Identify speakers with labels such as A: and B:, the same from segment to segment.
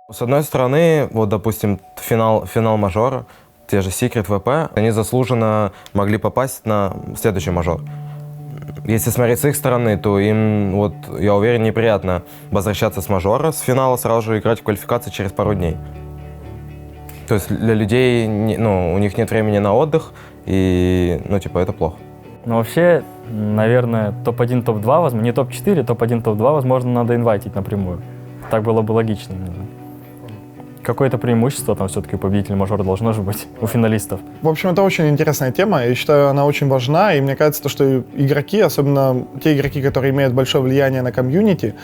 A: С одной стороны, вот, допустим, финал мажора, те же Secret VP, они заслуженно могли попасть на следующий мажор. Если смотреть с их стороны, то им, вот, я уверен, неприятно возвращаться с мажора, с финала сразу же играть в квалификации через пару дней. То есть для людей, ну, у них нет времени на отдых, и, ну, типа, это плохо.
B: Ну, вообще, наверное, топ-1, топ-2, возможно, не топ-4, топ-1, топ-2, возможно, надо инвайтить напрямую. Так было бы логично, наверное. Какое-то преимущество там все-таки победитель мажора должно же быть у финалистов.
C: В общем, это очень интересная тема. Я считаю, она очень важна. И мне кажется, что игроки, особенно те игроки, которые имеют большое влияние на комьюнити,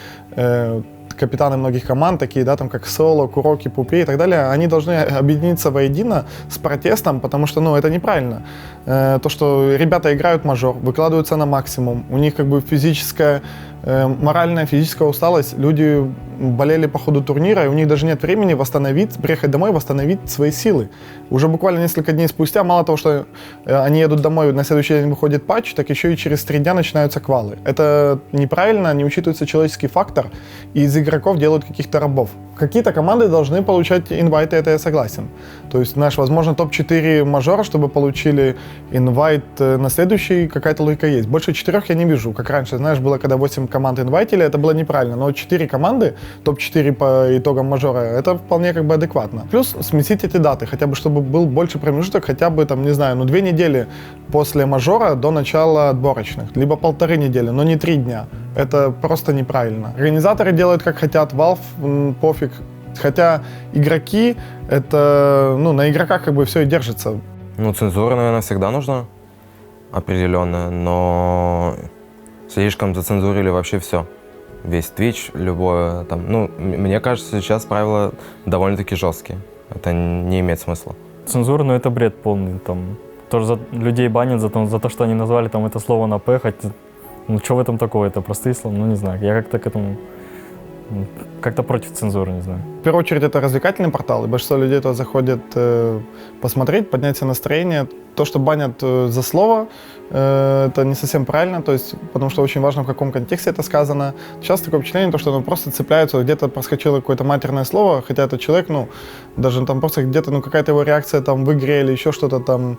C: капитаны многих команд, такие, да, там, как Соло, Куроки, Пупе и так далее, они должны объединиться воедино с протестом, потому что, ну, это неправильно. То, что ребята играют мажор, выкладываются на максимум, у них как бы моральная, физическая усталость, люди болели по ходу турнира, и у них даже нет времени приехать домой, восстановить свои силы. Уже буквально несколько дней спустя, мало того, что они едут домой, на следующий день выходит патч, так еще и через 3 дня начинаются квалы. Это неправильно, не учитывается человеческий фактор, и из игроков делают каких-то рабов. Какие-то команды должны получать инвайты, это я согласен. То есть, знаешь, возможно, топ-4 мажора, чтобы получили инвайт на следующий, какая-то логика есть. Больше 4 я не вижу, как раньше, знаешь, было, когда 8 команд инвайтили, это было неправильно, но 4 команды, топ-4 по итогам мажора, это вполне как бы адекватно. Плюс сместить эти даты, хотя бы, чтобы был больше промежуток, хотя бы, там, не знаю, 2 недели после мажора до начала отборочных, либо 1,5 недели, но не 3 дня. Это просто неправильно. Организаторы делают как хотят, Valve пофиг. Хотя игроки, это, ну, на игроках как бы все и держится.
A: Ну, цензура, наверное, всегда нужна, определенная, но слишком зацензурили вообще все. Весь Twitch, любое там, ну, мне кажется, сейчас правила довольно-таки жесткие. Это не имеет смысла.
B: Цензура, ну, это бред полный, там, тоже людей банят за то, что они назвали там это слово на «п», хотя, ну, что в этом такого, это простые слова, ну, не знаю, я как-то к этому, как-то против цензуры, не знаю.
C: В первую очередь, это развлекательный портал, и большинство людей туда заходят посмотреть, поднять себе настроение. То, что банят за слово, это не совсем правильно, то есть, потому что очень важно, в каком контексте это сказано. Сейчас такое впечатление, что ну, просто цепляются, где-то проскочило какое-то матерное слово, хотя этот человек, ну, даже там просто где-то, ну, какая-то его реакция там в игре или еще что-то там.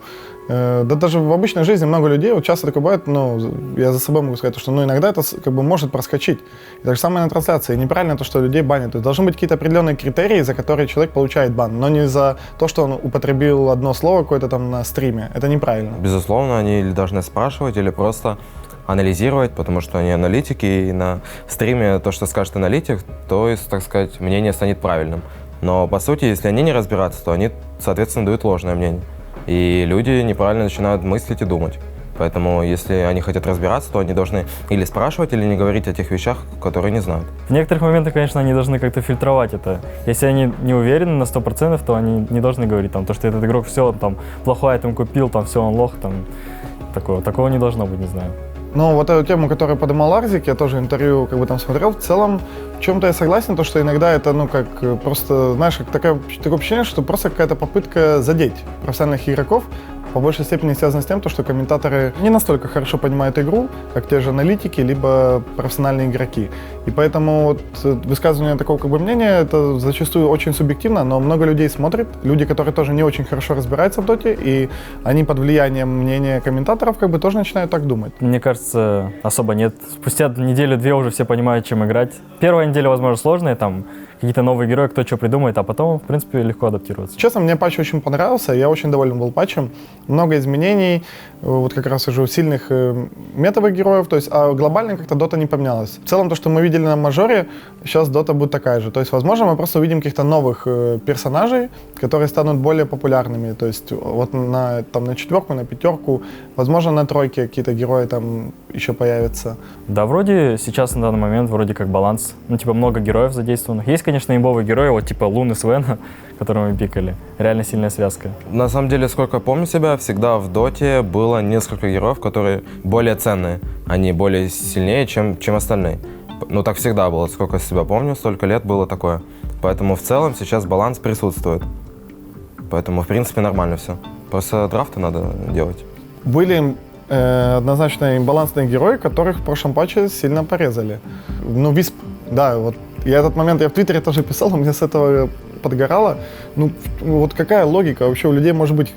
C: Да даже в обычной жизни много людей, вот часто такое бывает, ну, я за собой могу сказать, что, ну, иногда это как бы может проскочить. И так же самое на трансляции. Неправильно то, что людей банят. То есть должны быть какие-то определенные критерии, за которые человек получает бан, но не за то, что он употребил одно слово какое-то там на стриме. Это неправильно.
A: Безусловно, они или должны спрашивать, или просто анализировать, потому что они аналитики, и на стриме то, что скажет аналитик, то есть, так сказать, мнение станет правильным. Но, по сути, если они не разбираются, то они, соответственно, дают ложное мнение. И люди неправильно начинают мыслить и думать. Поэтому, если они хотят разбираться, то они должны или спрашивать, или не говорить о тех вещах, которые не знают.
B: В некоторых моментах, конечно, они должны как-то фильтровать это. Если они не уверены на 100%, то они не должны говорить, там, то, что этот игрок все, он там плохой айтем купил, там все, он лох, там, такого не должно быть, не знаю.
C: Ну, вот эту тему, которую поднимал Ларзик, я тоже интервью как бы там смотрел, в целом, в чем-то я согласен, то, что иногда это, ну, как просто, знаешь, как такое ощущение, что просто какая-то попытка задеть профессиональных игроков, по большей степени связано с тем, что комментаторы не настолько хорошо понимают игру, как те же аналитики, либо профессиональные игроки. И поэтому вот высказывание такого как бы мнения, это зачастую очень субъективно, но много людей смотрит, люди, которые тоже не очень хорошо разбираются в доте, и они под влиянием мнения комментаторов как бы тоже начинают так думать.
B: Мне кажется, особо нет. Спустя неделю-две уже все понимают, чем играть. Первая неделя, возможно, сложная, там какие-то новые герои, кто что придумает, а потом, в принципе, легко адаптироваться.
C: Честно, мне патч очень понравился, я очень доволен был патчем. Много изменений, вот как раз уже у сильных метовых героев, то есть, а глобально как-то дота не поменялась. В целом, то, что мы видели на мажоре, сейчас дота будет такая же. То есть, возможно, мы просто увидим каких-то новых персонажей, которые станут более популярными. То есть, вот на 4, на 5, возможно, на 3 какие-то герои там еще появятся.
B: Да, вроде сейчас на данный момент вроде как баланс. Ну, типа, много героев задействованных. Есть, конечно, имбовые герои, вот типа Лун и Свена, которого мы пикали. Реально сильная связка.
A: На самом деле, сколько я помню себя, всегда в доте было несколько героев, которые более ценные, они более сильнее, чем остальные. Ну, так всегда было, сколько я себя помню, столько лет было такое. Поэтому в целом сейчас баланс присутствует. Поэтому, в принципе, нормально все. Просто драфты надо делать.
C: Были однозначно имбалансные герои, которых в прошлом патче сильно порезали. Ну, Висп, да, вот Я этот момент, я в Твиттере тоже писал, у меня с этого подгорало. Ну, вот какая логика вообще у людей может быть,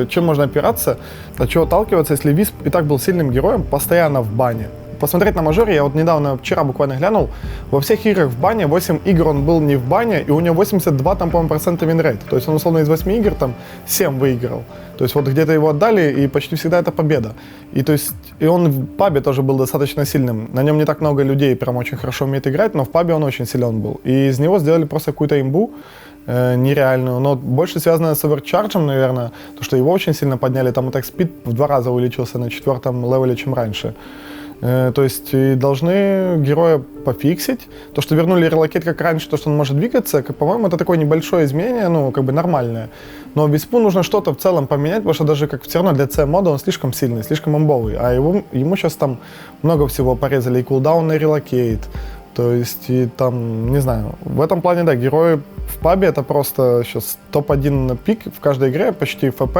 C: чем можно опираться, от чего отталкиваться, если Висп и так был сильным героем, постоянно в бане. Посмотреть на мажоре, я вот недавно, вчера буквально глянул, во всех играх в бане, 8 игр он был не в бане, и у него 82 там, по-моему, процента винрейт. То есть он, условно, из 8 игр там 7 выиграл. То есть вот где-то его отдали, и почти всегда это победа. И то есть, и он в пабе тоже был достаточно сильным. На нем не так много людей прям очень хорошо умеет играть, но в пабе он очень силен был. И из него сделали просто какую-то имбу нереальную, но больше связано с оверчарджем, наверное, то, что его очень сильно подняли, там атак спид в 2 раза увеличился на 4-м левеле, чем раньше. То есть и должны героя пофиксить. То, что вернули релокейт как раньше, то, что он может двигаться, по-моему, это такое небольшое изменение, ну, как бы нормальное. Но Виспу нужно что-то в целом поменять, потому что даже как все равно для C-мода он слишком сильный, слишком имбовый. А ему сейчас там много всего порезали, и кулдаун на релокейт. То есть, и там, не знаю, в этом плане, да, герои в пабе это просто сейчас топ-1 пик в каждой игре, почти ФП.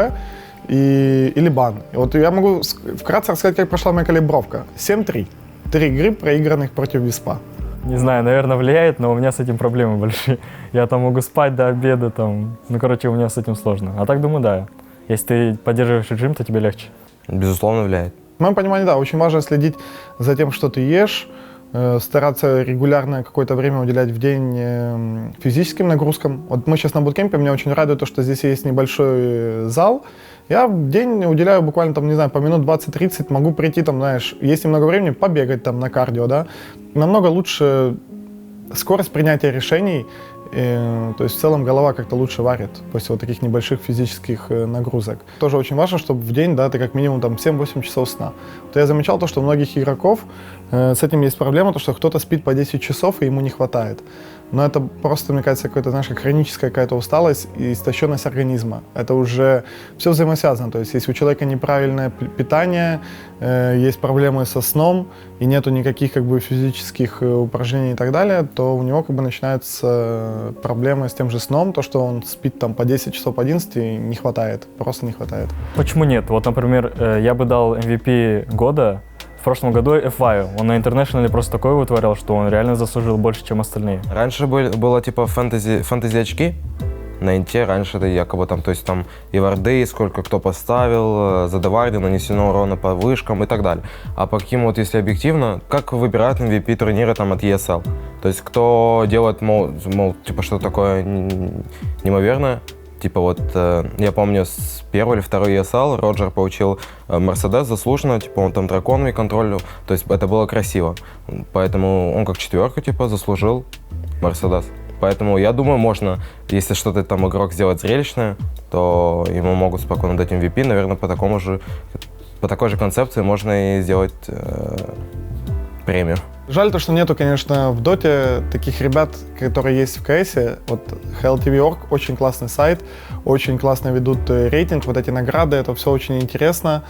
C: Или бан. И вот я могу вкратце рассказать, как прошла моя калибровка. 7-3. 3 игры, проигранных против Виспа.
B: Не знаю, наверное, влияет, но у меня с этим проблемы большие. Я там могу спать до обеда, там, ну, короче, у меня с этим сложно. А так, думаю, да. Если ты поддерживаешь режим, то тебе легче.
A: Безусловно, влияет.
C: В моем понимании, да, очень важно следить за тем, что ты ешь, стараться регулярно какое-то время уделять в день физическим нагрузкам. Вот мы сейчас на буткемпе, меня очень радует то, что здесь есть небольшой зал. Я в день уделяю буквально, там, не знаю, по минут 20-30, могу прийти, там, знаешь, есть немного времени, побегать там на кардио, да. Намного лучше скорость принятия решений, то есть в целом голова как-то лучше варит после вот таких небольших физических нагрузок. Тоже очень важно, чтобы в день, да, ты как минимум там 7-8 часов сна. Вот я замечал то, что у многих игроков с этим есть проблема, то, что кто-то спит по 10 часов и ему не хватает. Но это просто, мне кажется, какая-то, знаешь, хроническая какая-то усталость и истощенность организма. Это уже все взаимосвязано. То есть если у человека неправильное питание, есть проблемы со сном и нету никаких как бы физических упражнений и так далее, то у него как бы начинаются проблемы с тем же сном, то, что он спит там по 10 часов, по 11 и не хватает, просто не хватает.
B: Почему нет? Вот, например, я бы дал MVP года в прошлом году FY. Он на International просто такое вытворял, что он реально заслужил больше, чем остальные.
A: Раньше было типа фэнтези очки на инте, раньше это якобы там, то есть там и варды, сколько кто поставил, задеварды, нанесено урона по вышкам и так далее. А по каким вот, если объективно, как выбирают MVP турнира там от ESL? То есть кто делает, мол типа что-то такое неимоверное? Типа вот, я помню, с 1 или 2 ESL Роджер получил Мерседес заслуженно, типа он там драконовый контролил, то есть это было красиво. Поэтому он как 4 типа заслужил Мерседес. Поэтому я думаю, можно, если что-то там игрок сделать зрелищное, то ему могут спокойно дать MVP, наверное, по такой же концепции можно и сделать премию.
C: Жаль то, что нету, конечно, в Доте таких ребят, которые есть в КСе. Вот HLTV.org очень классный сайт, очень классно ведут рейтинг, вот эти награды, это все очень интересно.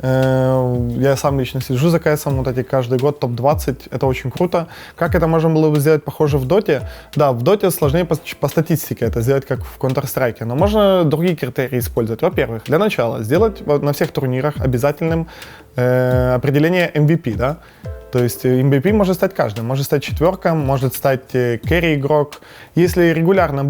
C: Я сам лично слежу за КСом, вот эти каждый год топ-20, это очень круто. Как это можно было бы сделать похоже в Доте? Да, в Доте сложнее по статистике это сделать, как в Counter-Strike, но можно другие критерии использовать. Во-первых, для начала сделать на всех турнирах обязательным определение MVP, да? То есть MVP может стать каждым, может стать 4, может стать керри-игрок. Если регулярно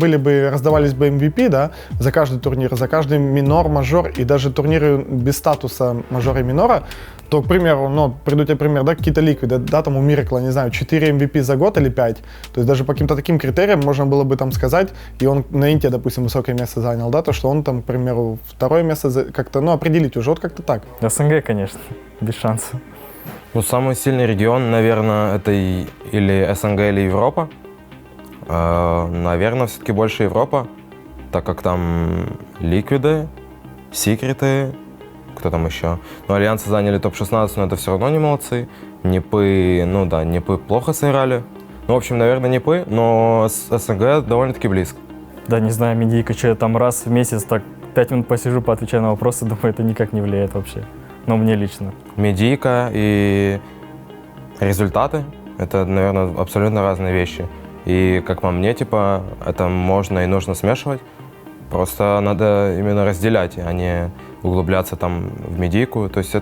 C: раздавались бы MVP, да, за каждый турнир, за каждый минор, мажор и даже турниры без статуса мажора и минора, то, к примеру, приду тебе пример, да, какие-то ликвиды, да, там у Миракла, не знаю, 4 MVP за год или 5. То есть даже по каким-то таким критериям можно было бы там сказать, и он на инте, допустим, высокое место занял, да, то, что он там, к примеру, 2 место как-то, определить уже, вот как-то так.
B: СНГ, конечно, без шансов.
A: Ну, самый сильный регион, наверное, это или СНГ, или Европа. Наверное, все-таки больше Европа, так как там ликвиды, секреты, кто там еще. Ну, альянсы заняли топ-16, но это все равно не молодцы. Непы, Непы плохо сыграли. Ну, в общем, наверное, Непы, но СНГ довольно-таки близко.
B: Да, не знаю, медийка, что я там раз в месяц так 5 минут посижу, поотвечаю на вопросы, думаю, это никак не влияет вообще. Но мне лично. Медийка
A: и результаты — это, наверное, абсолютно разные вещи. И, как по мне, типа, это можно и нужно смешивать. Просто надо именно разделять, а не углубляться там в медийку. То есть,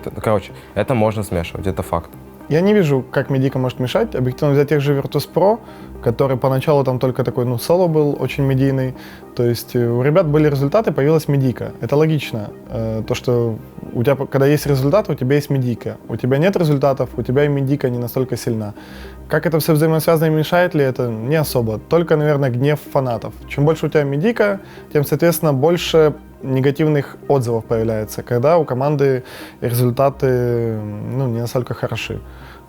A: это можно смешивать, это факт.
C: Я не вижу, как Медика может мешать. Объективно взять тех же Virtus.pro, который поначалу там только такой, соло был очень медийный. То есть у ребят были результаты, появилась Медика. Это логично. То, что у тебя, когда есть результаты, у тебя есть Медика. У тебя нет результатов, у тебя и Медика не настолько сильна. Как это все взаимосвязано и мешает ли это? Не особо. Только, наверное, гнев фанатов. Чем больше у тебя Медика, тем, соответственно, больше негативных отзывов появляется, когда у команды результаты не настолько хороши.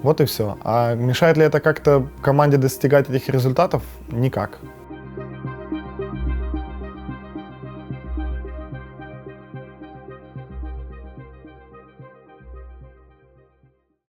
C: Вот и все. А мешает ли это как-то команде достигать этих результатов? Никак.